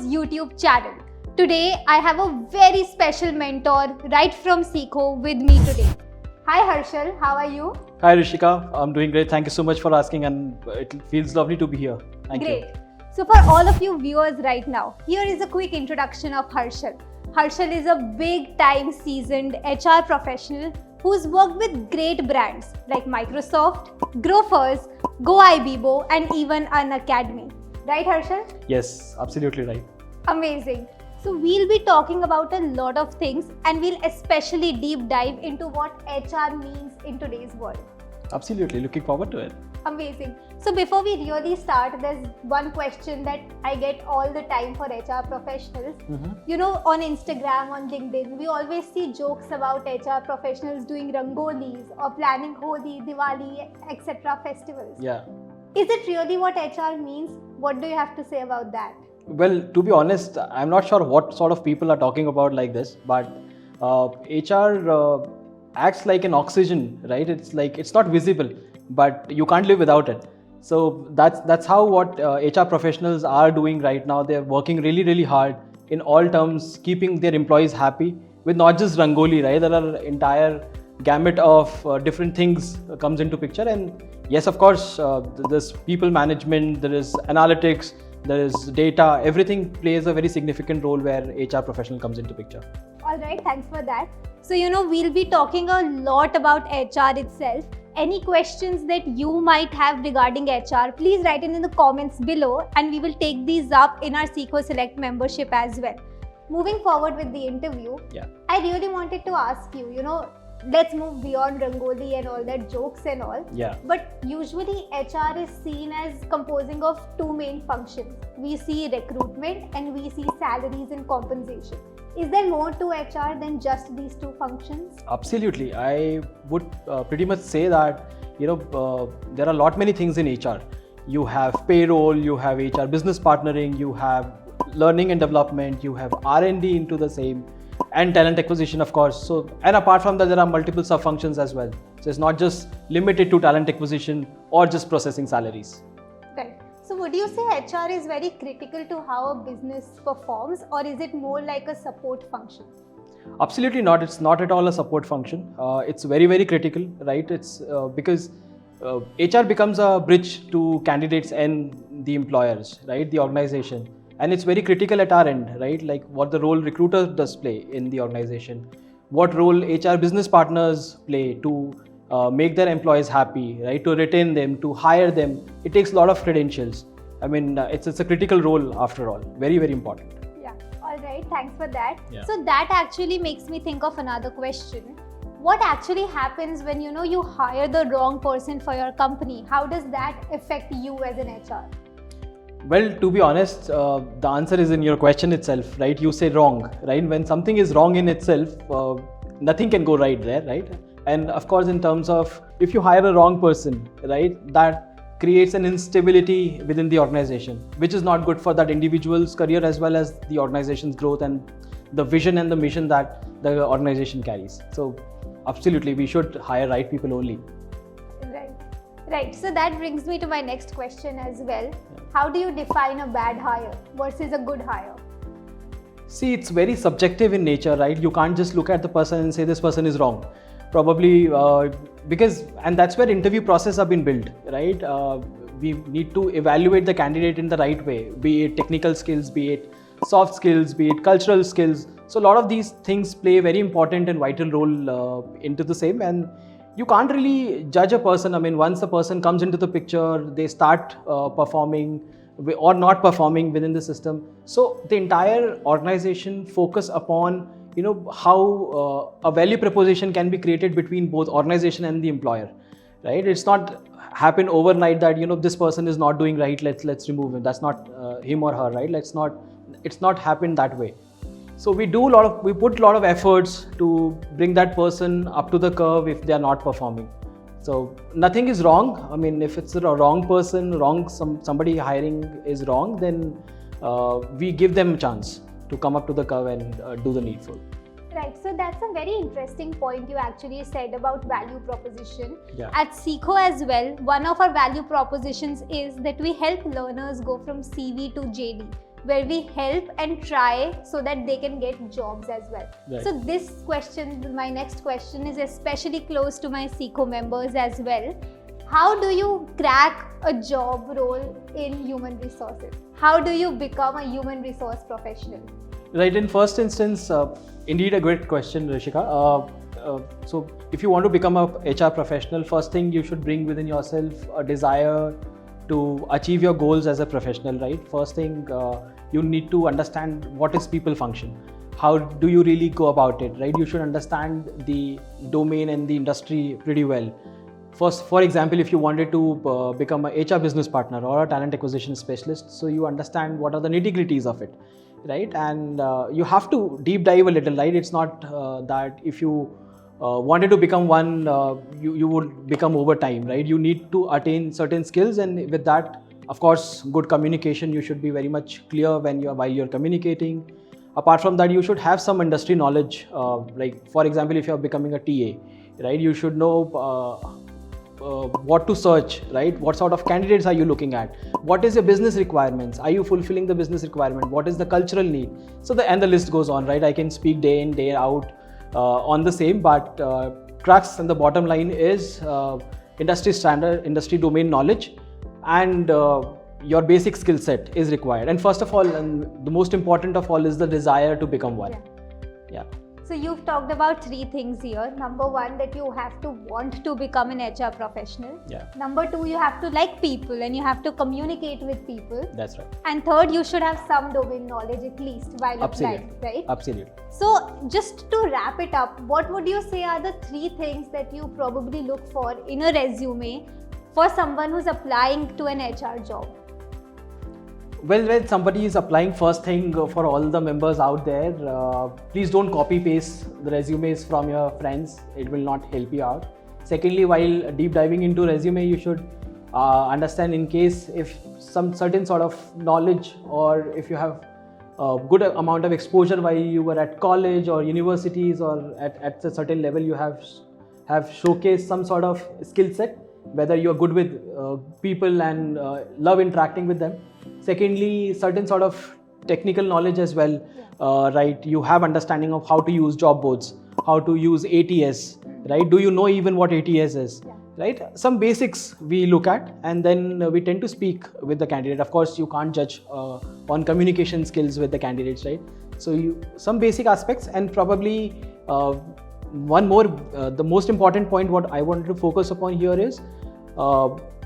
Seekho's YouTube channel. Today, I have a very special mentor right from Seekho with me today. Hi Harshal, how are you? Hi Rishika, I'm doing great. Thank you so much for asking, and it feels lovely to be here. Thank Great. you. So for all of you viewers right now, here is a quick introduction of Harshal. Harshal is a big time seasoned HR professional who's worked with great brands like Microsoft, Grofers, Go Ibibo and even an academy. Right Harshal? Yes, absolutely right. Amazing. So we'll be talking about a lot of things and we'll especially deep dive into what HR means in today's world. Absolutely, looking forward to it. Amazing. So before we really start, there's one question that I get all the time for HR professionals. You know, on Instagram, on LinkedIn, we always see jokes about HR professionals doing rangolis or planning Holi, Diwali, etc. festivals. Yeah. Is it really what HR means? What do you have to say about that? Well, to be honest, I'm not sure what sort of people are talking about like this, but HR acts like an oxygen, right? It's not visible, but you can't live without it. So that's how what HR professionals are doing right now. They're working really, really hard in all terms, keeping their employees happy with not just Rangoli, right? There are entire gamut of different things comes into picture. And yes, of course, there's people management, there is analytics, there is data, everything plays a very significant role where HR professional comes into picture. All right, thanks for that. So, we'll be talking a lot about HR itself. Any questions that you might have regarding HR, please write in the comments below and we will take these up in our Seekho Select membership as well. Moving forward with the interview, I really wanted to ask you, let's move beyond Rangoli and all that jokes and all. Yeah. But usually HR is seen as composing of two main functions. We see recruitment and we see salaries and compensation. Is there more to HR than just these two functions? Absolutely. I would pretty much say that, there are a lot many things in HR. You have payroll, you have HR business partnering, you have learning and development, you have R&D into the same, and talent acquisition, of course. So, and apart from that, there are multiple sub-functions as well. So it's not just limited to talent acquisition or just processing salaries. Right. So would you say HR is very critical to how a business performs, or is it more like a support function? Absolutely not. It's not at all a support function. It's very, very critical, right? It's because HR becomes a bridge to candidates and the employers, right? The organization. And it's very critical at our end, right? Like what the role recruiter does play in the organization, what role HR business partners play to make their employees happy, right? To retain them, to hire them. It takes a lot of credentials. I mean, it's a critical role after all. Very, very important. Yeah. All right. Thanks for that. Yeah. So that actually makes me think of another question. What actually happens when, you hire the wrong person for your company? How does that affect you as an HR? Well, to be honest, the answer is in your question itself, right? You say wrong, right? When something is wrong in itself, nothing can go right there, right? And of course, in terms of if you hire a wrong person, right, that creates an instability within the organization, which is not good for that individual's career as well as the organization's growth and the vision and the mission that the organization carries. So absolutely, we should hire right people only. Right. So that brings me to my next question as well. How do you define a bad hire versus a good hire? See, it's very subjective in nature, right? You can't just look at the person and say this person is wrong. Probably and that's where interview process have been built, right? We need to evaluate the candidate in the right way, be it technical skills, be it soft skills, be it cultural skills. So a lot of these things play a very important and vital role into the same. And you can't really judge a person. I mean, once a person comes into the picture, they start performing or not performing within the system. So the entire organization focus upon, how a value proposition can be created between both organization and the employer, right? It's not happen overnight that, this person is not doing right. Let's remove him. That's not him or her, right? It's not happened that way. So we put a lot of efforts to bring that person up to the curve if they are not performing. So nothing is wrong. I mean, if it's a wrong person, somebody hiring is wrong, then we give them a chance to come up to the curve and do the needful. Right, so that's a very interesting point you actually said about value proposition. Yeah. At Seekho as well, one of our value propositions is that we help learners go from CV to JD. where we help and try so that they can get jobs as well. Right. So this question, my next question, is especially close to my Seekho members as well. How do you crack a job role in human resources? How do you become a human resource professional? Right, in first instance, indeed a great question, Rishika. So if you want to become a HR professional, first thing you should bring within yourself a desire to achieve your goals as a professional, right? First thing, you need to understand what is people function. How do you really go about it, right? You should understand the domain and the industry pretty well. First, for example, if you wanted to become a HR business partner or a talent acquisition specialist, so you understand what are the nitty-gritties of it, right? And you have to deep dive a little, right? It's not that if you wanted to become one, you would become over time, right? You need to attain certain skills, and with that, of course, good communication. You should be very much clear while you're communicating. Apart from that, you should have some industry knowledge. Like for example, if you're becoming a TA, right? You should know what to search, right? What sort of candidates are you looking at? What is your business requirements? Are you fulfilling the business requirement? What is the cultural need? So the list goes on, right? I can speak day in, day out on the same, but crux and the bottom line is industry standard, industry domain knowledge, and your basic skill set is required. And first of all, and the most important of all, is the desire to become one. Yeah. So you've talked about three things here. Number one, that you have to want to become an HR professional. Yeah. Number two, you have to like people and you have to communicate with people. That's right. And third, you should have some domain knowledge at least while applying, right? Absolutely. So just to wrap it up, what would you say are the three things that you probably look for in a resume for someone who's applying to an HR job? Well, when somebody is applying, first thing for all the members out there, please don't copy paste the resumes from your friends. It will not help you out. Secondly, while deep diving into resume, you should understand in case if some certain sort of knowledge, or if you have a good amount of exposure while you were at college or universities, or at a certain level, you have showcased some sort of skill set, whether you are good with people and love interacting with them. Secondly, certain sort of technical knowledge as well, right? You have understanding of how to use job boards, how to use ATS, right? Do you know even what ATS is, right? Some basics we look at, and then we tend to speak with the candidate. Of course, you can't judge on communication skills with the candidates, right? So some basic aspects, and probably one more, the most important point what I wanted to focus upon here is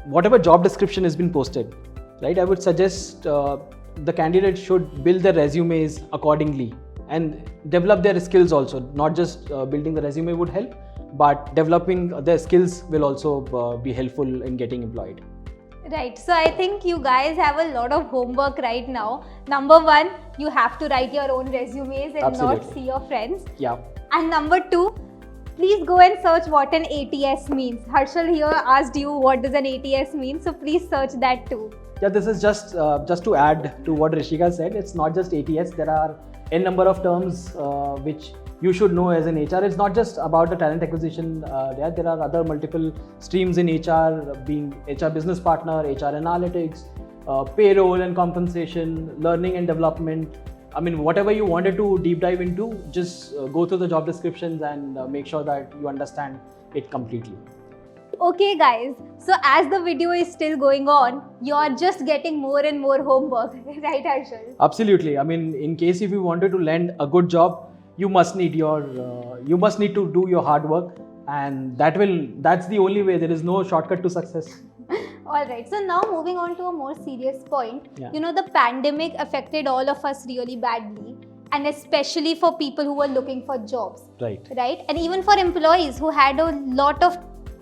whatever job description has been posted, right? I would suggest the candidate should build their resumes accordingly and develop their skills also. Not just building the resume would help, but developing their skills will also be helpful in getting employed. Right. So I think you guys have a lot of homework right now. Number one, you have to write your own resumes and not see your friends. Yeah. And number two, please go and search what an ATS means. Harshal here asked you what does an ATS mean, so please search that too. Yeah, this is just to add to what Rishika said. It's not just ATS. There are n number of terms which you should know as an HR. It's not just about the talent acquisition. There are other multiple streams in HR, being HR business partner, HR analytics, payroll and compensation, learning and development. I mean, whatever you wanted to deep dive into, just go through the job descriptions and make sure that you understand it completely. Okay guys, so as the video is still going on, you're just getting more and more homework, right Harshal? Absolutely. I mean, in case if you wanted to land a good job, you must need to do your hard work, and that's the only way. There is no shortcut to success. Alright, so now moving on to a more serious point. You know, the pandemic affected all of us really badly, and especially for people who were looking for jobs. Right? And even for employees who had a lot of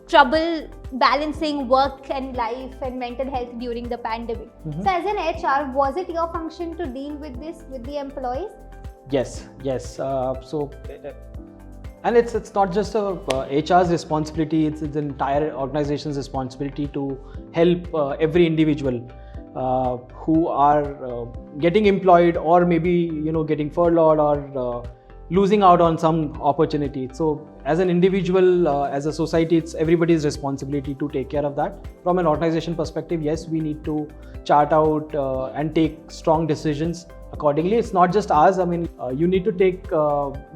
trouble balancing work and life and mental health during the pandemic. So as an HR, was it your function to deal with this with the employees? Yes. And it's not just HR's responsibility, it's the entire organization's responsibility to help every individual who are getting employed, or maybe getting furloughed, or losing out on some opportunity. So as an individual, as a society, it's everybody's responsibility to take care of that. From an organization perspective, yes, we need to chart out and take strong decisions accordingly. It's not just ours. I mean, you need to take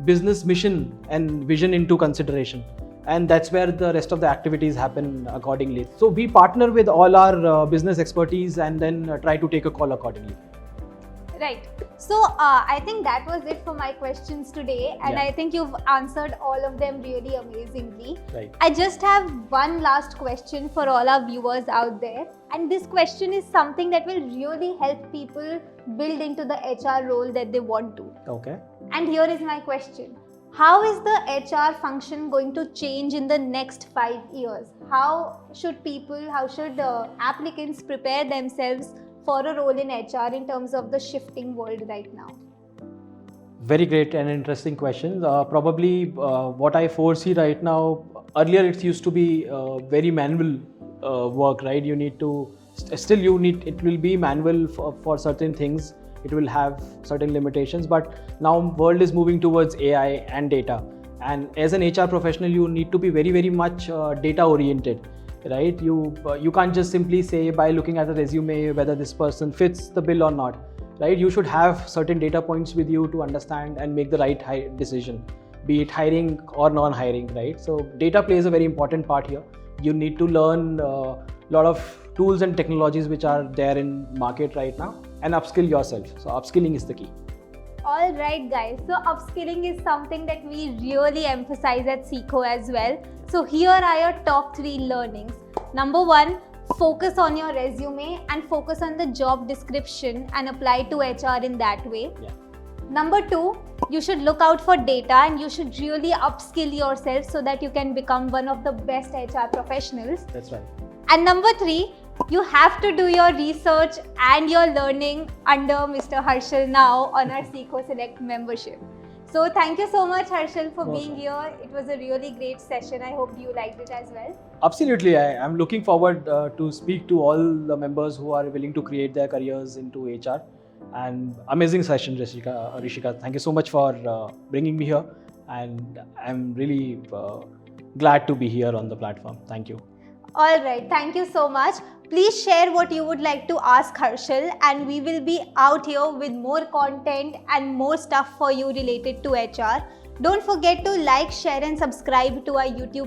business mission and vision into consideration. And that's where the rest of the activities happen accordingly. So we partner with all our business expertise and then try to take a call accordingly. Right. So I think that was it for my questions today, and Yeah. I think you've answered all of them really amazingly. Right. I just have one last question for all our viewers out there, and this question is something that will really help people build into the HR role that they want to. Okay. And here is my question. How is the HR function going to change in the next 5 years? How should applicants prepare themselves for a role in HR in terms of the shifting world right now? Very great and interesting questions. Probably what I foresee right now, earlier it used to be very manual work, right? You need to, it will be manual for certain things. It will have certain limitations, but now world is moving towards AI and data. And as an HR professional, you need to be very, very much data oriented, right? You can't just simply say by looking at a resume whether this person fits the bill or not, right? You should have certain data points with you to understand and make the right decision, be it hiring or non-hiring, right? So data plays a very important part here. You need to learn a lot of tools and technologies which are there in market right now and upskill yourself. So upskilling is the key. All right, guys. So upskilling is something that we really emphasize at Seekho as well. So here are your top 3 learnings. Number 1, focus on your resume and focus on the job description and apply to HR in that way. Yeah. Number 2, you should look out for data and you should really upskill yourself so that you can become one of the best HR professionals. That's right. And number 3, you have to do your research and your learning under Mr. Harshal now on our Seekho Select membership. So thank you so much, Harshal, for being here. It was a really great session. I hope you liked it as well. Absolutely. I'm looking forward to speak to all the members who are willing to create their careers into HR. And amazing session, Rishika. Thank you so much for bringing me here. And I'm really glad to be here on the platform. Thank you. All right. Thank you so much. Please share what you would like to ask Harshal, and we will be out here with more content and more stuff for you related to HR. Don't forget to like, share and subscribe to our YouTube